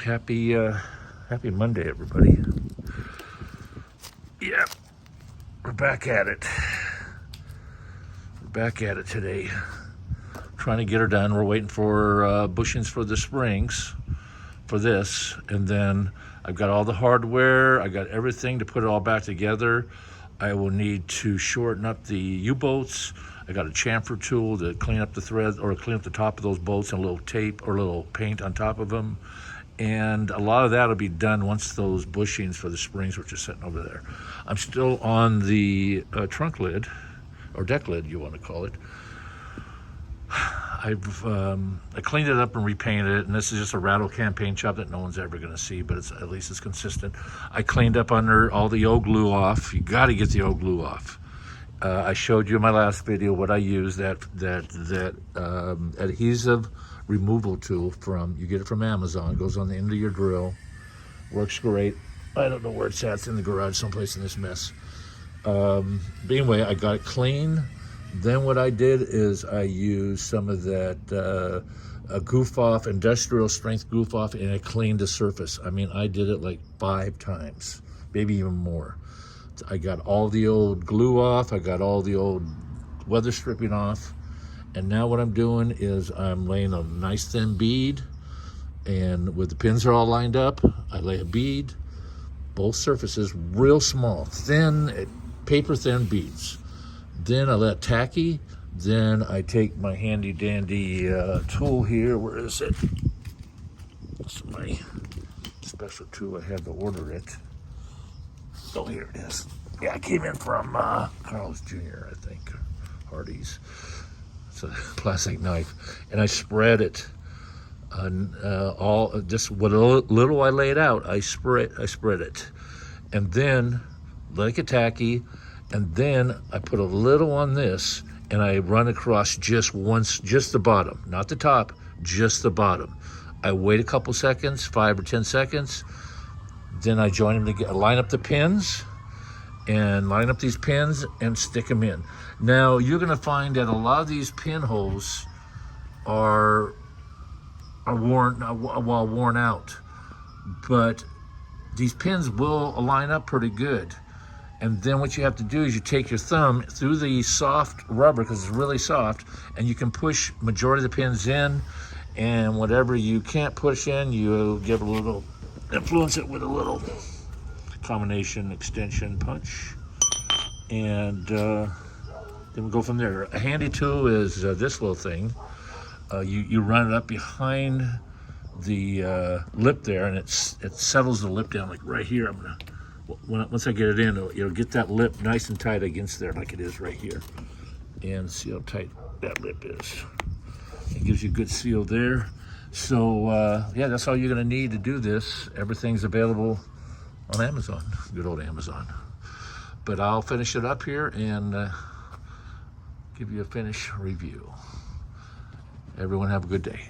Happy Monday, everybody. Yeah, we're back at it. We're back at it today. Trying to get her done. We're waiting for bushings for the springs for this, and then I've got all the hardware. I got everything to put it all back together. I will need to shorten up the U-bolts. I got a chamfer tool to clean up the thread or clean up the top of those bolts and a little tape or a little paint on top of them. And a lot of that will be done once those bushings for the springs, which are sitting over there. I'm still on the trunk lid, or deck lid, you want to call it. I cleaned it up and repainted it, and this is just a rattle can paint job that no one's ever going to see, but at least it's consistent. I cleaned up under all the old glue off. You got to get the old glue off. I showed you in my last video what I use, that adhesive removal tool from, you get it from Amazon, goes on the end of your drill, works great. I don't know where it's at. It's in the garage someplace in this mess. But anyway, I got it clean. Then what I did is I used some of that goof off, industrial strength goof off, and I cleaned the surface. I mean, I did it like 5 times, maybe even more. I got all the old glue off. I got all the old weather stripping off. And now what I'm doing is I'm laying a nice thin bead, and with the pins are all lined up, I lay a bead, both surfaces, real small, thin, paper thin beads. Then I let tacky. Then I take my handy dandy tool here. Where is it? It's my special tool. I had to order it. Oh, here it is. Yeah, I came in from Carl's Jr., I think, Hardee's. It's a plastic knife, and I spread it all. Just what little I laid out, I spread it, and then like a tacky, and then I put a little on this, and I run across just once, just the bottom, not the top, just the bottom. I wait a couple seconds, 5 or 10 seconds. Then I join them together, line up the pins, and line up these pins and stick them in. Now, you're gonna find that a lot of these pinholes are worn out, but these pins will line up pretty good. And then what you have to do is you take your thumb through the soft rubber, because it's really soft, and you can push majority of the pins in, and whatever you can't push in, you give a little, influence it with a little combination extension punch, and then we go from there. A handy tool is this little thing. You run it up behind the lip there, and it settles the lip down like right here. I'm gonna, once I get it in, it'll get that lip nice and tight against there, like it is right here. And see how tight that lip is. It gives you a good seal there. So yeah, that's all you're gonna need to do this. Everything's available on Amazon, good old Amazon. But I'll finish it up here and give you a finish review. Everyone have a good day.